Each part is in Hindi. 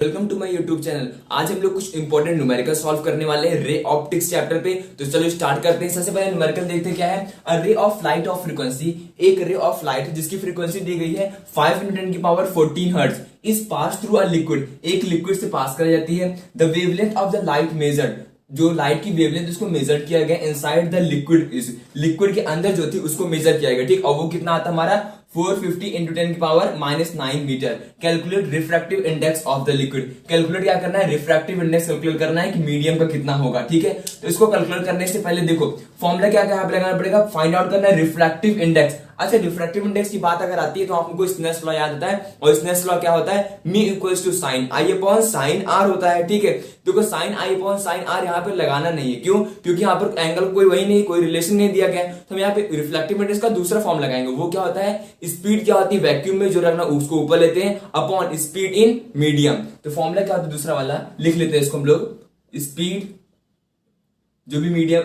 Welcome to my YouTube channel. आज हम लोग कुछ इंपॉर्टेंट न्यूमेरिकल सॉल्व करने वाले हैं रे ऑप्टिक्स चैप्टर पे। तो चलो स्टार्ट करते हैं। सबसे पहले न्यूमेरिकल देखते हैं क्या है। अ ray of light of frequency, एक रे ऑफ लाइट जिसकी फ्रीक्वेंसी दी गई है 5 × 10⁻14 hertz is pass through a liquid, एक लिक्विड से पास कराई जाती है। The wavelength of the light measured, जो लाइट की वेवलेंथ उसको मेजर किया गया inside the liquid, is liquid के अंदर जो थी उसको मेजर किया गया, ठीक। और वो कितना आता हमारा 450 × 10⁻⁹ metre. Calculate refractive index of the liquid, calculate क्या करना है, रिफ्रैक्टिव इंडेक्स कैलकुलेट करना है कि मीडियम का कितना होगा, ठीक है। तो इसको कैलकुलेट करने से पहले देखो फॉर्मूला क्या क्या लगाना पड़ेगा, फाइंड आउट करना है रिफ्रैक्टिव इंडेक्स। अच्छा, रिफ्रैक्टिव इंडेक्स की बात अगर आती है तो आपको स्नेल्स लॉ याद आता है, और स्नेल्स लॉ क्या होता है, mu equals to sine I upon sine R होता है, ठीक है। देखो साइन आई अपॉन साइन आर यहाँ पे लगाना नहीं है, क्यों, क्योंकि यहाँ पर एंगल कोई वही नहीं, कोई रिलेशन नहीं दिया गया। तो हम यहाँ पे रिफ्लेक्टिव इंडेक्स का दूसरा फॉर्म लगाएंगे। वो क्या होता है, स्पीड क्या होती है वैक्यूम में जो रखना उसको ऊपर लेते हैं अपॉन स्पीड इन मीडियम। तो फॉर्मूला क्या होता है दूसरा वाला, लिख लेते हैं इसको हम लोग। स्पीड जो भी मीडियम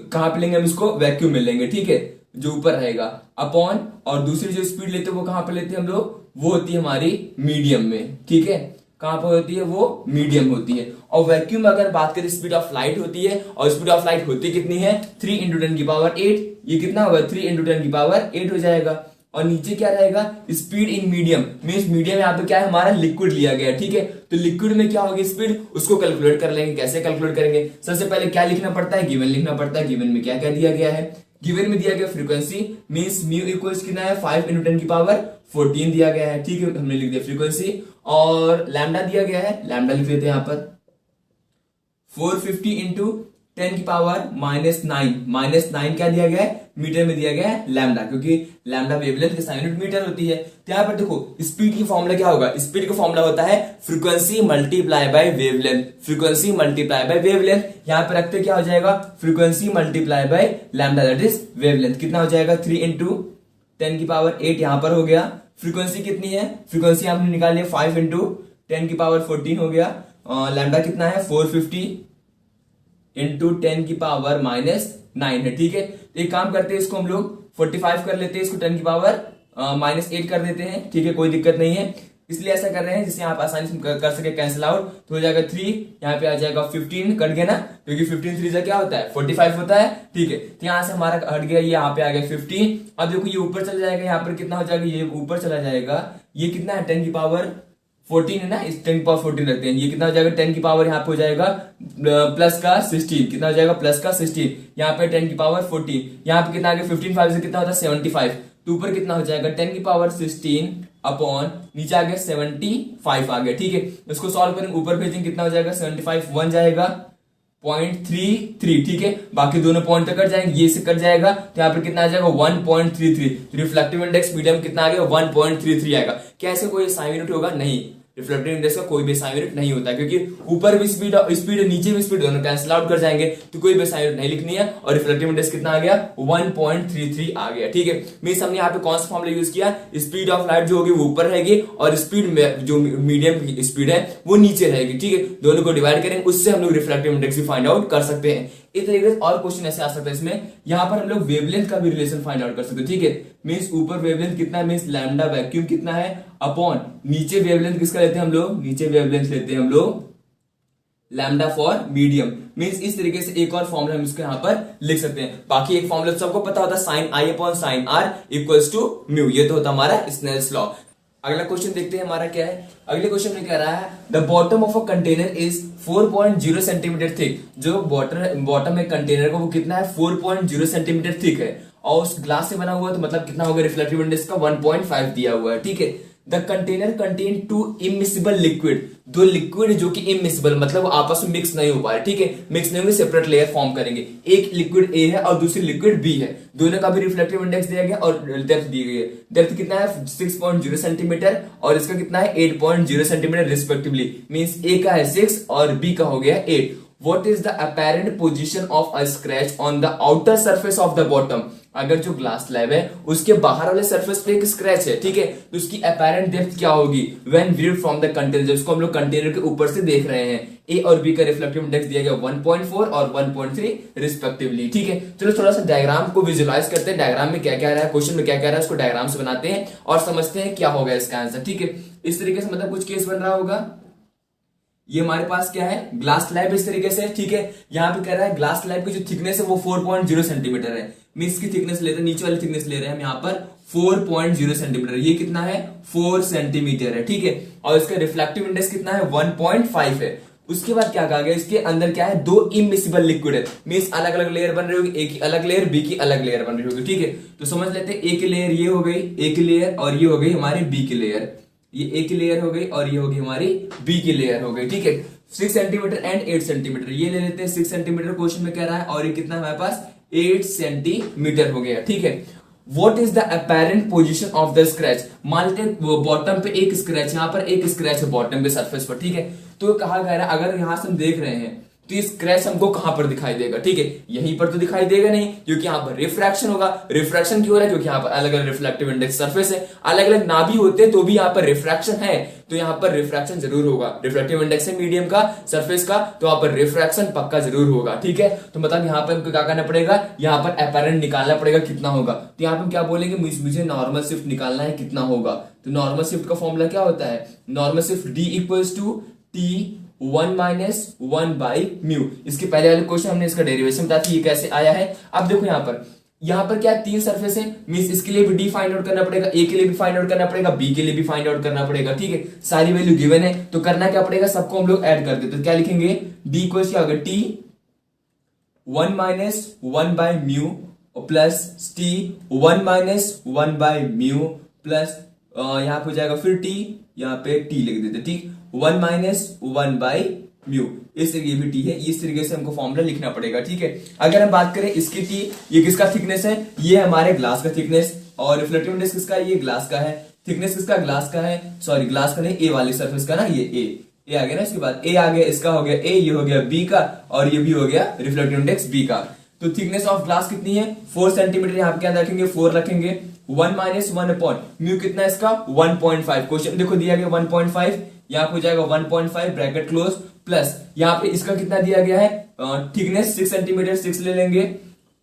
कहां पे लेंगे हम इसको, वैक्यूम में लेंगे, ठीक है, जो ऊपर रहेगा अपॉन, और दूसरी जो स्पीड लेते हैं वो कहां पे लेते हैं हम लोग, वो होती है हमारी मीडियम में, ठीक है। कहां पर होती है, वो मीडियम होती है। और वैक्यूम में अगर बात करें स्पीड ऑफ लाइट होती है, और स्पीड ऑफ लाइट होती कितनी है 3 × 10⁸। ये कितना होगा 3 × 10⁸ हो जाएगा। और नीचे क्या रहेगा, speed in medium, means medium यहाँ पे क्या है हमारा लिक्विड लिया गया, ठीक है। तो लिक्विड में क्या होगी स्पीड, उसको कैलकुलेट कर लेंगे। कैसे कैलकुलेट करेंगे, सबसे पहले क्या लिखना पड़ता है, गिवन लिखना पड़ता है। गिवन में क्या क्या दिया गया है, गिवन में दिया गया फ्रीक्वेंसी मींस म्यू इक्वल्स कितना है 5 × 10⁻14 दिया गया है, ठीक है, हमने लिख दिया फ्रीक्वेंसी। और लैम्डा दिया गया है, लैम्डा लिख देते हैं यहाँ पर 450 × 10⁻⁹ -9 क्या दिया गया है, मीटर में दिया गया है लैम्डा, क्योंकि लैम्डा वेवलेंथ की यूनिट मीटर होती है। तो यहाँ पर देखो स्पीड की फॉर्मूला क्या होगा, स्पीड का फॉर्मूला होता है frequency multiply by wavelength, frequency multiply by wavelength. यहाँ पे रखते क्या हो जाएगा, frequency multiply by lambda that is wavelength, कितना हो जाएगा 3 × 10⁸ यहाँ पर हो गया। फ्रीक्वेंसी कितनी है, फ्रीक्वेंसी आपने निकाल लिया 5 × 10⁻14 हो गया। लैम्डा कितना है 450 × 10⁻⁹ है, ठीक है। तो एक काम करते हैं, इसको हम लोग 45 कर लेते हैं, इसको 10⁻⁸ कर देते हैं, ठीक है, कोई दिक्कत नहीं है। इसलिए ऐसा कर रहे हैं जिससे आप आसानी से कर सके कैंसिल आउट। तो हो जाएगा 3, यहाँ पे आ जाएगा 15, कट गया ना, क्योंकि 15 3 क्या होता है 45 होता है, ठीक है। तो यहाँ से हमारा हट गया, ये यहाँ पे आ गया 15। अब देखो ये ऊपर चला जाएगा, यहाँ पर कितना हो जाएगा, ये ऊपर चला जाएगा, ये कितना है 10⁻14 है ना, इस 10⁻14 रखते हैं, ये कितना हो जाएगा 10 की पावर यहाँ पे हो जाएगा प्लस का 16, कितना हो जाएगा प्लस का 16, यहाँ पे 10⁻14, यहाँ पे कितना आ गया 15 5 से कितना होता है 75। तो ऊपर कितना हो जाएगा 10⁻16 अपॉन नीचे आ गया 75 आ गया, ठीक है। इसको सॉल्व करेंगे, ऊपर भेजेंगे कितना हो जाएगा 75 1 जाएगा 0.33, ठीक है। बाकी दोनों पॉइंट तक कट जाएंगे, ये से कट जाएगा, तो यहाँ पर कितना आ जाएगा 1.33। रिफ्लेक्टिव इंडेक्स मीडियम कितना आ गया 1.33 आएगा। क्या ऐसे कोई SI यूनिट होगा, नहीं, रिफ्लेक्टिव इंडेक्स का कोई भी SI यूनिट नहीं होता, क्योंकि ऊपर भी स्पीड नीचे भी स्पीड दोनों कैंसिल आउट कर जाएंगे, तो कोई भी SI यूनिट नहीं लिखनी है। और रिफ्लेक्टिव इंडेक्स कितना आ गया 1.33 आ गया, ठीक है। मींस हमने यहाँ पे कौन सा फॉर्मूला यूज किया, स्पीड ऑफ लाइट जो होगी वो ऊपर रहेगी, और स्पीड में जो मीडियम की स्पीड है वो नीचे रहेगी, ठीक है। दोनों को डिवाइड करेंगे, उससे हम लोग रिफ्लेक्टिव इंडेक्स भी फाइंड आउट कर सकते हैं। इस तरीके से और क्वेश्चन ऐसे आ सकता है इसमें, यहाँ पर हम लोग वेवलेंथ का भी रिलेशन फाइंड आउट कर सकते हैं, ठीक है। मींस ऊपर वेवलेंथ कितना है, मींस लैम्डा वैक्यूम कितना है अपॉन नीचे वेवलेंथ किसका लेते हैं हम लोग, नीचे वेवलेंथ लेते हैं हम लोग लैम्डा फॉर मीडियम। मींस इस तरीके से एक और फॉर्मूला हम इसको यहाँ पर लिख सकते हैं। बाकी एक फॉर्मूला सबको पता होता है sine I upon sine r equals to mu, ये तो होता हमारा स्नेल्स लॉ। अगला क्वेश्चन देखते हैं हमारा क्या है। अगले क्वेश्चन में कह रहा है the bottom of a container is 4.0 centimetre thick, जो बॉटम में कंटेनर का वो कितना है 4.0 सेंटीमीटर थिक है, और उस ग्लास से बना हुआ है, तो मतलब कितना होगा रिफ्लेक्टिव इंडेक्स का 1.5 दिया हुआ है, ठीक है। The container contain 2 immiscible liquid, दो लिक्विड जो कि इमिसिबल मतलब आपस में मिक्स नहीं हो पा रहे, ठीक है, मिक्स नहीं होंगे, सेपरेट लेयर फॉर्म करेंगे। एक लिक्विड ए है और दूसरी लिक्विड बी है, दोनों का भी रिफ्लेक्टिव इंडेक्स दिया गया और डेप्थ दी गई है। डेप्थ कितना है 6.0 सेंटीमीटर और इसका कितना है 8.0 सेंटीमीटर रिस्पेक्टिवली। मींस ए का है 6 और बी का हो गया 8। What is the apparent position of a scratch on the outer surface of the bottom? अगर जो ग्लास स्लैब है उसके बाहर वाले सरफेस पे एक स्क्रैच है, ठीक है, तो उसकी apparent depth क्या होगी when viewed from the container, जिसको हम लोग कंटेनर के ऊपर से देख रहे हैं। ए और बी का रिफ्लेक्टिव इंडेक्स दिया गया 1.4 और 1.3 रिस्पेक्टिवली, ठीक है। चलो थोड़ा सा डायग्राम को विजुअलाइज करते हैं, डायग्राम में क्या क्या रहा है, क्वेश्चन में क्या क्या रहा है, उसको डायग्राम से बनाते हैं और समझते हैं क्या होगा इसका आंसर, ठीक है। इस तरीके से मतलब कुछ केस बन रहा होगा, ये हमारे पास क्या है, ग्लास स्लैब इस तरीके से, ठीक है। यहाँ पे कह रहा है ग्लास स्लैब की जो थिकनेस है वो 4.0 सेंटीमीटर है। मीन्स की थिकनेस लेते हैं, नीचे वाली थिकनेस ले रहे हैं हम यहाँ पर 4.0 सेंटीमीटर। ये कितना है, 4 सेंटीमीटर है, ठीक है। और इसका रिफ्लेक्टिव इंडेक्स कितना है, 1.5 है। उसके बाद क्या कहा गया, इसके अंदर क्या है, 2 इमिसिबल लिक्विड है। मीन्स अलग अलग लेयर बन रही होगी, ए की अलग लेयर, बी की अलग लेयर बन रही होगी, ठीक है। तो समझ लेते हैं, ए की लेयर ये हो गई, ए की लेयर, और ये हो गई हमारी बी की लेयर। ये ए की लेयर हो गई और ये होगी हमारी बी की लेयर हो गई, ठीक है। 6 सेंटीमीटर एंड 8 सेंटीमीटर, ये ले लेते हैं 6 सेंटीमीटर क्वेश्चन में कह रहा है, और ये कितना हमारे पास 8 सेंटीमीटर हो गया, ठीक है। What is the apparent position of the scratch? मान लेते हैं बॉटम पे एक स्क्रैच, यहां पर एक स्क्रैच है बॉटम पे सरफेस पर, ठीक है। तो कहा गया है अगर यहां से हम देख रहे हैं तो ये स्क्रैच हमको कहां पर दिखाई देगा, ठीक है। यहीं पर तो दिखाई देगा नहीं, क्योंकि यहां पर रिफ्रैक्शन होगा। रिफ्रैक्शन क्यों हो रहा है, क्योंकि यहां पर अलग अलग रिफ्लेक्टिव इंडेक्स सरफेस है। अलग अलग ना भी होते तो भी यहां पर रिफ्रैक्शन है, तो यहां पर रिफ्रैक्शन जरूर होगा। रिफ्लेक्टिव इंडेक्स है मीडियम का, सरफेस का, तो वहां पर रिफ्रैक्शन पक्का जरूर होगा, ठीक है। तो मतलब यहां पर हमको क्या करना पड़ेगा, यहां पर अपैरेंट निकालना पड़ेगा कितना होगा। तो यहां पर हम क्या बोलेंगे, मुझे नॉर्मल शिफ्ट निकालना है, कितना होगा। तो नॉर्मल शिफ्ट का फॉर्मूला क्या होता है, normal shift D equals to T 1 - 1 mu. इसके पहले वाले क्वेश्चन हमने इसका डेरिवेशन बताया था, ये कैसे आया है। अब देखो यहाँ पर क्या 3 सरफेस है, मींस इसके लिए भी डी फाइंड आउट करना पड़ेगा, ए के लिए भी फाइंड आउट करना पड़ेगा, बी के लिए भी फाइंड आउट करना पड़ेगा, ठीक है। सारी वैल्यू गिवन है, तो करना क्या पड़ेगा, सबको हम लोग ऐड कर देते। तो क्या लिखेंगे, डी इक्वल्स क्या होगा, T 1 - 1 mu plus T 1 - 1 mu plus यहां पे हो जाएगा फिर T, यहाँ पे T लिख देते, ठीक। 1 - 1 म्यू, इस तरीके भी T है, इस तरीके से हमको फॉर्मूला लिखना पड़ेगा, ठीक है। अगर हम बात करें इसकी T, ये किसका थिकनेस है, ये हमारे ग्लास का थिकनेस, और रिफ्लेक्टिव इंडेक्स किसका है, ये ग्लास का है। थिकनेस किसका, ग्लास का है, सॉरी ग्लास का नहीं, ए वाली सरफेस का ना, ये ए आ गया ना। इसके बाद ए आ गया, इसका हो गया ए, ये हो गया बी का, और ये भी हो गया रिफ्लेक्टिव इंडेक्स बी का। तो थिकनेस ऑफ ग्लास कितनी है, 4 सेंटीमीटर। यहाँ पे क्या रखेंगे, 4 रखेंगे। 1 - 1 अपॉन म्यू कितना है इसका, 1.5। क्वेश्चन देखो दिया गया 1.5, यहाँ पे हो जाएगा 1.5 ब्रैकेट क्लोज, प्लस यहाँ पे इसका कितना दिया गया है, थिकनेस 6 सेंटीमीटर, 6 ले लेंगे।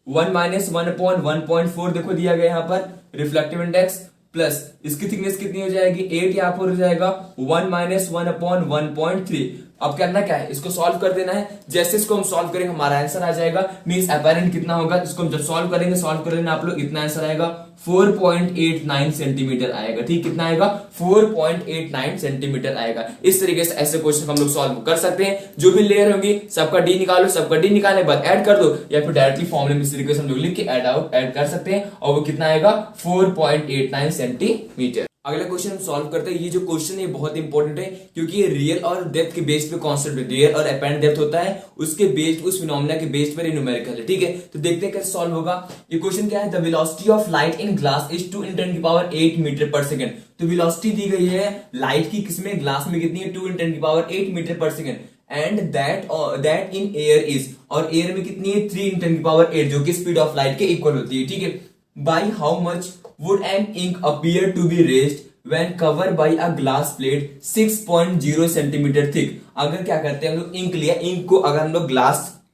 1 - 1 अपॉन 1.4 देखो दिया गया यहाँ पर रिफ्लेक्टिव इंडेक्स, प्लस इसकी थिकनेस कितनी हो जाएगी, 8, यहाँ पर हो जाएगा 1 - 1 अपॉन 1.3। अब करना क्या है, इसको सॉल्व कर देना है। जैसे इसको हम सॉल्व करेंगे हमारा आंसर आ जाएगा, मींस अपैरेंट कितना होगा, इसको हम जब सॉल्व कर लेना आप लोग, इतना आंसर आएगा 4.89 सेंटीमीटर आएगा, ठीक। कितना आएगा, 4.89 सेंटीमीटर आएगा। इस तरीके से ऐसे क्वेश्चन हम लोग सॉल्व कर सकते हैं। जो भी लेयर होगी सबका डी निकालो, सबका डी निकालने के बाद ऐड कर दो, या फिर डायरेक्टली फॉर्मूले में इस तरीके से हम लोग लिख के ऐड कर सकते हैं, और वो कितना आएगा, 4.89 सेंटीमीटर। अगला क्वेश्चन हम सॉल्व करते हैं। ये जो क्वेश्चन है बहुत इंपॉर्टेंट है, क्योंकि ये रियल और डेप्थ के बेस पे कॉन्सेप्ट है। रियल और अपैरेंट डेप्थ होता है, उसके बेस्ड, उस फिनोमेना के बेस पर न्यूमेरिकल है, ठीक है। तो देखते हैं कैसे सॉल्व होगा। ये क्वेश्चन क्या है, the velocity of light in glass is 2 × 10⁸ metre per second. तो वेलोसिटी दी गई है लाइट की, किसमें, ग्लास में, कितनी है, 2 × 10⁸ metre per second, and that in air is, और एयर में कितनी है, 3 × 10⁸, जो कि स्पीड ऑफ लाइट के इक्वल होती है, ठीक है। By how much would an ink appear to be raised when covered by a glass plate 6.0 centimetre thick. अगर क्या करते हैं हम लोग, इंक लिया, इंक को अगर हम लोग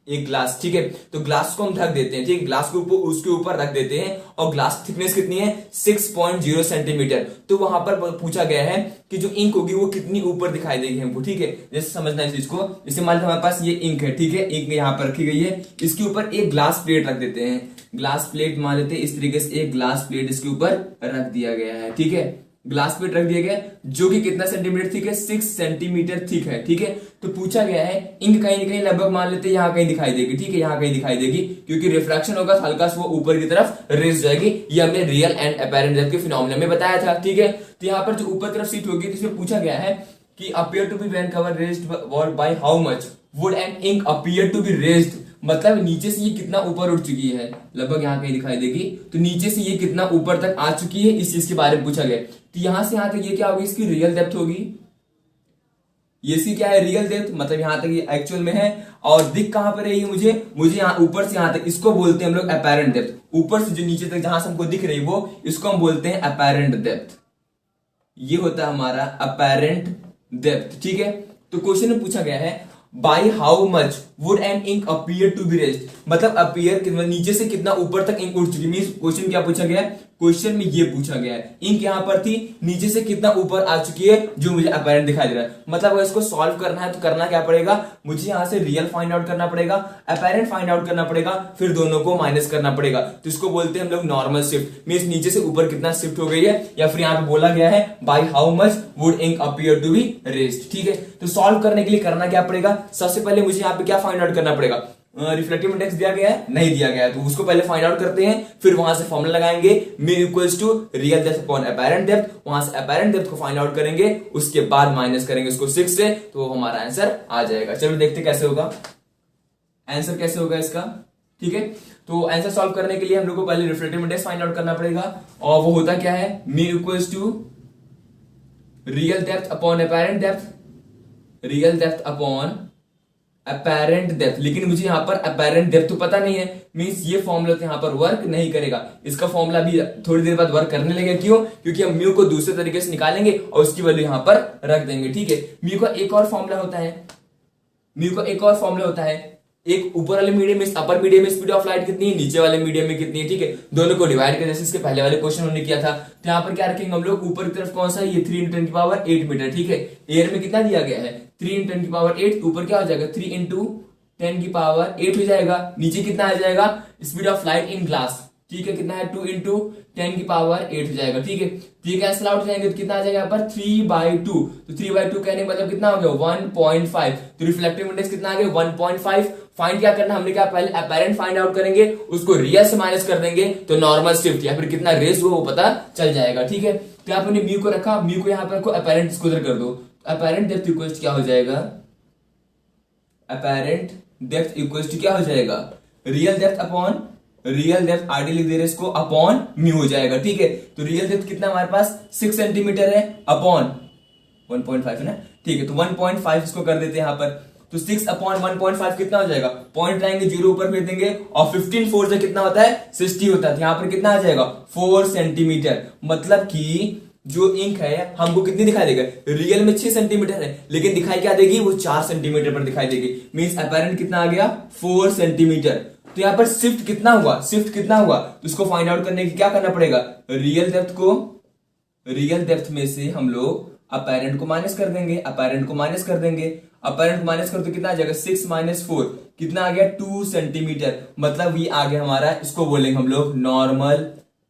एक ग्लास, ठीक है, तो ग्लास को हम ढक देते हैं, ठीक, ग्लास को उसके ऊपर रख देते हैं, और ग्लास थिकनेस कितनी है, 6.0 सेंटीमीटर। तो वहां पर पूछा गया है कि जो इंक होगी वो कितनी ऊपर दिखाई देगी हमको, ठीक है। जैसे समझना है इस चीज को, जैसे मान लो हमारे पास ये इंक है, ठीक है, इंक यहाँ पर रखी गई है, इसके ऊपर एक ग्लास प्लेट रख देते हैं, ग्लास प्लेट मान लेते हैं, इस तरीके से एक ग्लास प्लेट इसके ऊपर रख दिया गया है, ठीक है। ग्लास प्लेट रख दिया गया, जो कि कितना सेंटीमीटर थिक है, 6 सेंटीमीटर थिक है, ठीक है। तो पूछा गया है इंक कहीं ना कहीं लगभग मान लेते हैं यहाँ कहीं दिखाई देगी, ठीक है, यहाँ कहीं दिखाई देगी, क्योंकि रिफ्रैक्शन होगा, हल्का सा वो ऊपर की तरफ रेज जाएगी। ये हमने रियल एंड अपैरेंट डेप्थ के फिनोमेना में बताया था, ठीक है। तो यहाँ पर जो ऊपर तरफ सीट होगी, इसमें पूछा गया है कि appear to be when cover raised by how much would an ink appear to be raised, मतलब नीचे से ये कितना ऊपर उठ चुकी है, लगभग यहाँ कहीं दिखाई देगी। तो नीचे से ये कितना ऊपर तक आ चुकी है, इस चीज के बारे में पूछा गया। तो यहां से यहां तक ये क्या होगी, इसकी रियल डेप्थ होगी। ये सी क्या है, रियल डेप्थ, मतलब यहां तक ये एक्चुअल में है। और दिख कहां पर है ये, मुझे यहाँ ऊपर से यहां तक, इसको बोलते हैं हम लोग अपैरेंट डेप्थ। ऊपर से जो नीचे तक जहां से हमको दिख रही है वो, इसको हम बोलते हैं अपैरेंट डेप्थ। ये होता है हमारा अपैरेंट डेप्थ, ठीक है। तो क्वेश्चन में पूछा गया है by how much would an ink appear to be raised, मतलब अपीयर नीचे से कितना ऊपर तक इंक उठ चुकी है। क्वेश्चन क्या पूछा गया है, क्वेश्चन में ये पूछा गया है। इंक यहां पर थी, नीचे से कितना ऊपर आ चुकी है जो मुझे अपैरेंट दिखाई दे रहा है। मतलब अगर इसको सॉल्व करना है तो करना क्या पड़ेगा, मुझे यहां से रियल फाइंड आउट करना पड़ेगा, अपैरेंट फाइंड आउट करना पड़ेगा, फिर दोनों को माइनस करना पड़ेगा। तो इसको बोलते हैं हम लोग नॉर्मल शिफ्ट। मींस नीचे से ऊपर कितना शिफ्ट हो गई है, या फिर यहां पे बोला गया है by how much would ink appear to be raised. ठीक है, तो सॉल्व करने के लिए करना क्या पड़ेगा, सबसे पहले मुझे यहाँ पे क्या फाइंड आउट करना पड़ेगा, रिफ्लेक्टिव इंडेक्स दिया गया है, नहीं दिया गया है, तो उसको पहले फाइंड आउट करते हैं, फिर वहां से फॉर्मूला लगाएंगे mu equals to real depth upon apparent depth, वहां से अपैरेंट डेप्थ को फाइंड आउट करेंगे, उसके बाद माइनस करेंगे उसको 6 से, तो हमारा आंसर आ जाएगा। चलो देखते कैसे होगा, आंसर कैसे होगा इसका। ठीक है, तो आंसर सॉल्व करने के लिए हम लोग को पहले रिफ्लेक्टिव इंडेक्स फाइंड आउट करना पड़ेगा, और वो होता क्या है, mu equals to real depth upon apparent depth, real depth upon apparent depth. लेकिन मुझे यहां पर अपैरेंट डेप्थ तो पता नहीं है, मींस ये फॉर्मूला तो यहां पर वर्क नहीं करेगा। इसका फॉर्मूला भी थोड़ी देर बाद वर्क करने लगेगा। क्यों, क्योंकि हम म्यू को दूसरे तरीके से निकालेंगे और उसकी वैल्यू यहां पर रख देंगे। ठीक है, म्यू का एक और फॉर्मूला होता है, म्यू का एक और फॉर्मूला होता है, एक ऊपर वाले मीडियम में, अपर मीडियम में स्पीड ऑफ लाइट कितनी है, नीचे वाले मीडियम में कितनी है। ठीक है, दोनों को डिवाइड कर, जैसे इसके पहले वाले क्वेश्चन हमने किया था। तो यहाँ पर क्या रखेंगे हम लोग, ऊपर की तरफ कौन सा है, ये 3 × 10⁸ मीटर। ठीक है, एयर में कितना दिया गया है, 3 × 10⁸, ऊपर क्या हो जाएगा 3 × 10⁸ हो जाएगा, नीचे कितना आ जाएगा speed of light in glass. ठीक है, कितना है 2 × 10⁸ हो जाएगा। ठीक है, तो ये कैंसिल आउट हो जाएंगे, तो कितना आ जाएगा यहाँ पर 3/2। तो 3/2 कहने का मतलब कितना हो गया 1.5। तो रिफ्लेक्टिव इंडेक्स कितना आ गया 1.5। फाइंड क्या करना, हमने क्या पहले अपैरेंट फाइंड आउट करेंगे, उसको रियल से माइनस कर देंगे, तो नॉर्मल शिफ्ट या फिर कितना रेस हुआ वो पता चल जाएगा। ठीक है, तो यहाँ पर म्यू को रखा, म्यू को यहाँ पर रखो, अपैरेंट इसको उधर कर दो, अपैरेंट डेप्थ इक्वल्स क्या हो जाएगा, अपैरेंट डेप्थ इक्वल्स टू क्या हो जाएगा, real depth upon real depth, RD लिख दे रहे इसको, अपॉन म्यू हो जाएगा। ठीक है, तो रियल डेप्थ कितना हमारे पास 6 सेंटीमीटर है, अपॉन 1.5 है ना। ठीक है, तो 1.5 इसको कर देते हैं यहाँ पर, तो 6 अपॉन 1.5 कितना हो जाएगा, पॉइंट लाएंगे, जीरो ऊपर फेर देंगे, और 15 4 से कितना होता है 60 होता है। यहाँ पर कितना आ जाएगा 4 सेंटीमीटर। मतलब कि जो इंक है हमको कितनी दिखाई देगा, रियल में 6 सेंटीमीटर है, लेकिन दिखाई क्या देगी, वो 4 सेंटीमीटर पर दिखाई देगी। मींस अपैरेंट कितना आ गया 4 सेंटीमीटर। तो यहाँ पर शिफ्ट कितना हुआ, शिफ्ट कितना हुआ, तो उसको फाइंड आउट करने के क्या करना पड़ेगा, रियल डेप्थ को, रियल डेप्थ में से हम लोग अपैरेंट को माइनस कर देंगे, अपैरेंट को माइनस कर देंगे, अपैरेंट माइनस कर तो कितना आ जाएगा 6 - 4 कितना आ गया 2 सेंटीमीटर। मतलब ये आ गया हमारा, इसको बोलेंगे हम लोग नॉर्मल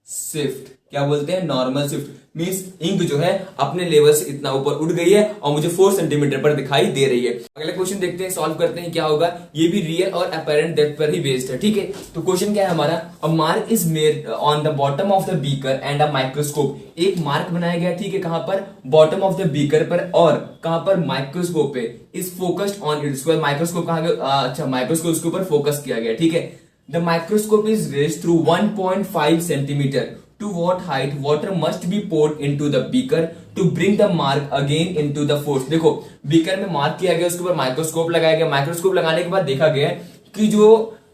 शिफ्ट। क्या बोलते हैं, नॉर्मल शिफ्ट। मींस इंक जो है अपने लेवल से इतना ऊपर उठ गई है और मुझे 4 सेंटीमीटर पर दिखाई दे रही है। अगला क्वेश्चन देखते हैं, सॉल्व करते हैं क्या होगा। ये भी रियल और अपैरेंट डेप्थ पर ही बेस्ड है। ठीक है, तो क्वेश्चन क्या है हमारा, a mark is made on the bottom of the beaker and a microscope. एक मार्क बनाया गया, ठीक है, कहां पर, बॉटम ऑफ द बीकर पर, और कहां पर, माइक्रोस्कोप पे, is focused on it. Microscope कहां गया, अच्छा माइक्रोस्कोप उसके ऊपर फोकस किया गया। ठीक है, the microscope is raised through 1.5 centimetre. To what height water must be poured into the beaker to bring the mark again into the force। देखो बीकर में मार्क किया गया, उसके ऊपर माइक्रोस्कोप लगाया गया, माइक्रोस्कोप लगाने के बाद देखा गया कि जो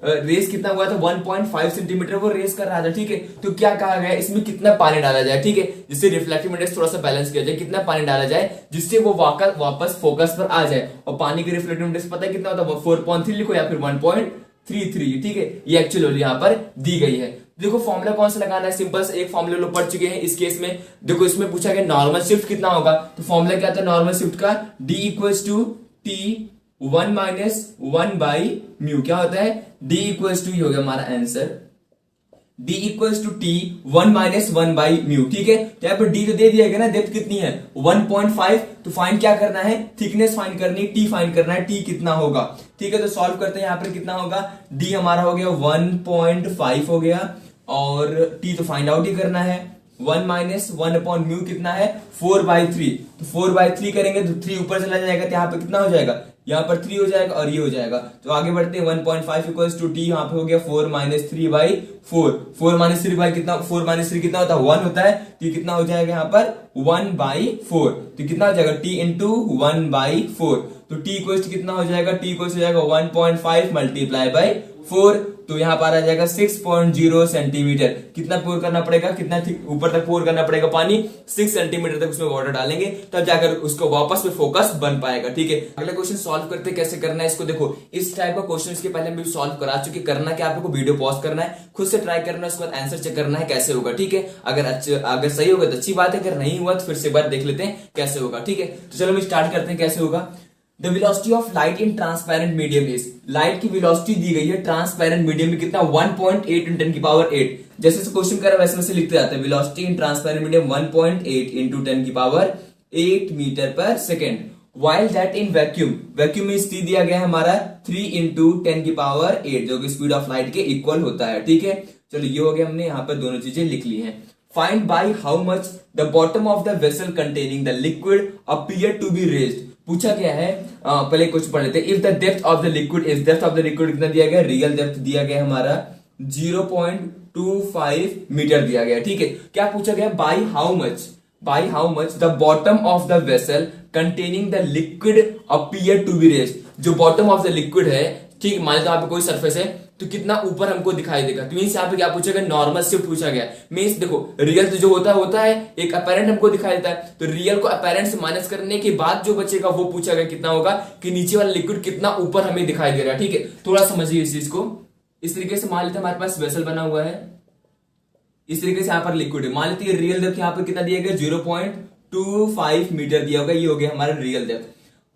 रेस कितना हुआ था 1.5 सेंटीमीटर वो रेस कर रहा था। ठीक है, तो क्या कहा गया, इसमें कितना पानी डाला जाए, ठीक है, जिससे रिफ्लेक्टिव इंडेक्स थोड़ा सा बैलेंस किया जाए, कितना पानी डाला जाए जिससे वो वापस फोकस पर आ जाए। और पानी का रिफ्लेक्टिव इंडेक्स पता है कितना होता है, 4.3 लिखो या फिर 1.33। ठीक है, ये एक्चुअल वैल्यू यहाँ पर दी गई है। देखो फॉर्मूला कौन सा लगाना है, सिंपल से एक फॉर्मूला लोग पढ़ चुके हैं इस केस में। देखो इसमें पूछा गया नॉर्मल शिफ्ट कितना होगा, तो फॉर्मूला क्या था नॉर्मल शिफ्ट का, D इक्वल्स टू T 1 - 1/μ। क्या होता है, D इक्वल्स टू, ये हो गया हमारा answer, D equals to T 1 - 1/μ। ठीक है, तो यहाँ पर D तो दे दिया गया ना, डेप्थ कितनी है 1.5। तो फाइंड क्या करना है, थिकनेस फाइंड करनी, T फाइंड करना है, T कितना होगा। ठीक है, तो सॉल्व करते हैं, यहाँ पर कितना होगा, D हमारा हो गया 1.5 हो गया, और T तो फाइंड आउट ही करना है। 1 - 1/μ कितना है 4/3। तो 4/3 करेंगे तो 3 ऊपर चला जाएगा, तो यहाँ पे कितना हो जाएगा, यहाँ पर 3 हो जाएगा और ये हो जाएगा। तो आगे बढ़ते हैं, 1.5 इक्वल्स टू T, यहाँ पे हो गया 4 - 3/4। 4 - 3 कितना, 4 - 3 कितना होता है 1 होता है, तो कितना हो जाएगा यहाँ पर 1/4। तो कितना हो जाएगा T × 1/4। तो T इक्वल्स कितना हो जाएगा, T इक्वल्स हो जाएगा 1.5 × 4। तो यहाँ पर आ जाएगा 6.0 सेंटीमीटर। कितना पोर करना पड़ेगा, कितना ऊपर तक पोर करना पड़ेगा पानी, 6 सेंटीमीटर तक उसमें वाटर डालेंगे, तब जाकर उसको वापस में फोकस बन पाएगा। ठीक है, अगला क्वेश्चन सॉल्व करते कैसे करना है इसको, देखो इस टाइप का क्वेश्चन इसके पहले हम भी सॉल्व करा चुके। करना क्या आपको, वीडियो पॉज करना है, खुद से ट्राई करना है, उसके बाद आंसर चेक करना है कैसे होगा, ठीक है। अगर सही होगा तो अच्छी बात है, अगर नहीं हुआ तो फिर से एक बार देख लेते हैं कैसे होगा, ठीक है। तो चलो हम स्टार्ट करते हैं कैसे होगा। The velocity of light in transparent medium is, light की वेलोसिटी दी गई है ट्रांसपेरेंट मीडियम में कितना, 1.8 × 10⁸। जैसे क्वेश्चन कर रहा है वैसे वैसे लिखते जाते हैं। Velocity in transparent medium 1.8 × 10⁸ metre per second. While that in vacuum, vacuum में स्पीड दिया गया है हमारा 3 × 10⁸, जो कि स्पीड ऑफ लाइट के इक्वल होता है, ठीक है। चलो ये हो गया, हमने यहाँ पर दोनों चीजें लिख ली हैं। Find by how much the bottom of the vessel containing the liquid appear to be raised. पूछा क्या है, पहले कुछ पढ़ लेते हैं। If the depth of the liquid is, depth of the liquid कितना दिया गया, रियल डेप्थ दिया गया हमारा 0.25 मीटर दिया गया, ठीक है। क्या पूछा गया, by how much the bottom of the vessel containing the liquid appear to be raised. जो बॉटम ऑफ द लिक्विड है, ठीक, मान लो यहाँ पे कोई सरफेस है तो कितना ऊपर हमको दिखाई देगा। तो मीन्स यहाँ पे क्या पूछा गया, नॉर्मल शिफ्ट पूछा गया। मीन्स देखो रियल तो जो होता है एक अपेरेंट हमको दिखाई देता है, तो रियल को अपेरेंट से माइनस करने के बाद जो बचेगा वो पूछा गया कितना होगा, कि नीचे वाला लिक्विड कितना ऊपर हमें दिखाई दे रहा है, ठीक है। थोड़ा समझिए इस चीज को। इस तरीके से मान लेते हैं हमारे पास वेसल बना हुआ है, इस तरीके से यहाँ पर लिक्विड है। मान लेते हैं रियल डेप्थ यहाँ पर कितना दिया गया, 0.25 मीटर दिया होगा, ये हो गया हमारा रियल डेप्थ।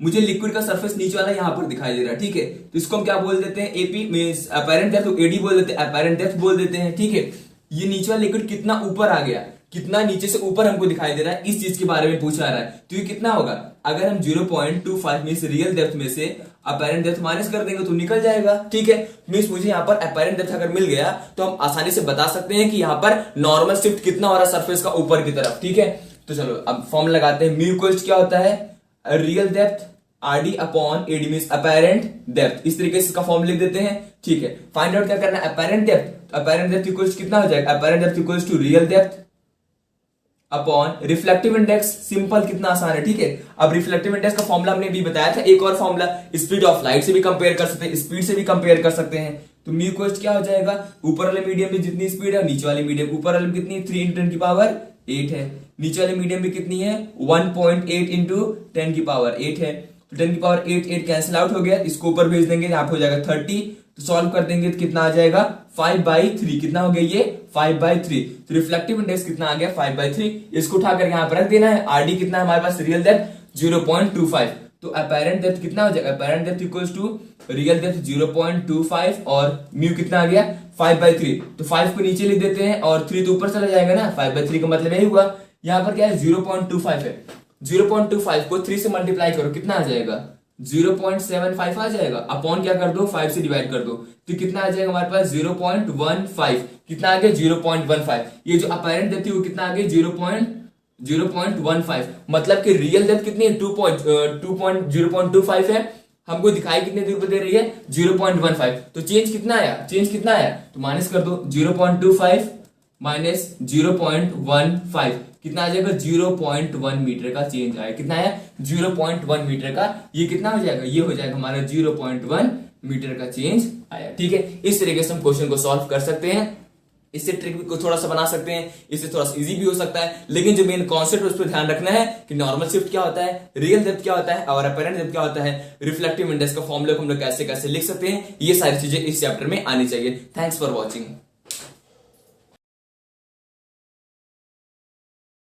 मुझे लिक्विड का सरफेस नीचे वाला यहाँ पर दिखाई दे रहा है, ठीक है। तो इसको हम क्या बोल देते हैं, एपी मींस अपेरेंट डेप्थ, तो एडी बोल देते हैं, अपेरेंट डेप्थ बोल देते हैं, ठीक है। ये नीचे वाला लिक्विड कितना ऊपर आ गया, कितना नीचे से ऊपर हमको दिखाई दे रहा है, इस चीज के बारे में पूछा रहा है। तो ये कितना होगा, अगर हम 0.25 मींस रियल डेप्थ में से अपेरेंट डेप्थ माइनस कर देंगे तो निकल जाएगा, ठीक है। मींस मुझे यहाँ पर अपेरेंट डेप्थ अगर मिल गया तो हम आसानी से बता सकते हैं कि यहाँ पर नॉर्मल शिफ्ट कितना हो रहा है सरफेस का ऊपर की तरफ, ठीक है। तो चलो अब फॉर्म लगाते हैं। म्यू इक्वल्स क्या होता है, real depth RD upon AD means apparent depth, इस तरीके से इसका फॉर्म लिख देते हैं, ठीक है। फाइंड आउट क्या करना है, apparent depth. Apparent depth equals कितना हो जाएगा, apparent depth equals to real depth upon reflective index. Simple, कितना आसान है, ठीक है। अब रिफ्लेक्टिव इंडेक्स का फॉर्मूला हमने भी बताया था, एक और फॉर्मूला, स्पीड ऑफ लाइट से भी कंपेयर कर सकते हैं, स्पीड से भी कंपेयर कर सकते हैं। तो म्यू इक्वल्स क्या हो जाएगा, ऊपर वाले मीडियम में जितनी स्पीड है, नीचे वाले मीडियम, ऊपर वाले में कितनी 3 × 10⁸ है, नीचे वाले मीडियम में कितनी है 1.8 × 10⁸ है। तो 10⁸ कैंसिल आउट हो गया, इसको ऊपर भेज देंगे, यहाँ पे हो जाएगा 30। तो सॉल्व कर देंगे तो कितना आ जाएगा 5/3, कितना हो गया ये 5/3। तो रिफ्लेक्टिव इंडेक्स कितना आ गया 5/3। इसको उठाकर यहाँ पर रख देना है। आरडी कितना है हमारे पास, रियल डेप्थ 0.25। तो अपेरेंट डेप्थ कितना हो जाएगा, apparent depth equals to real depth 0.25 और म्यू कितना आ गया 5/3। तो 5 को नीचे लिख देते हैं और 3 तो ऊपर चला जाएगा ना, 5/3 का मतलब यही हुआ। यहाँ पर क्या है 0.25 है, 0.25 को 3 से मल्टीप्लाई करो, कितना आ जाएगा 0.75 आ जाएगा। अपॉन क्या कर दो, 5 से डिवाइड कर दो, तो कितना आ जाएगा हमारे पास 0.15। कितना आ गया 0.15। ये जो अपेरेंट डेप्थ है वो कितना आ गया 0.15। मतलब कि रियल डेप्थ कितनी है 0.25 है, हमको दिखाई कितने दूर पे दे रही है 0.15। तो चेंज कितना आया, तो माइनस कर दो 0.25 माइनस 0.15, कितना आ जाएगा 0.1 मीटर का चेंज आया। कितना आया 0.1 मीटर का, ये कितना हो जाएगा, ये हो जाएगा हमारा 0.1 मीटर का चेंज आया, ठीक है। इस तरीके से हम क्वेश्चन को सॉल्व कर सकते हैं। इससे ट्रिक को थोड़ा सा बना सकते हैं, इससे थोड़ा सा इजी भी हो सकता है, लेकिन जो मेन कॉन्सेप्ट है उस पर ध्यान रखना है कि नॉर्मल शिफ्ट क्या होता है, रियल डेप्थ क्या होता है और अपेरेंट डेप्थ क्या होता है, रिफ्लेक्टिव इंडेक्स का फॉर्मूला को हम लोग कैसे कैसे लिख सकते हैं, ये सारी चीजें इस चैप्टर में आनी चाहिए। Thanks for watching.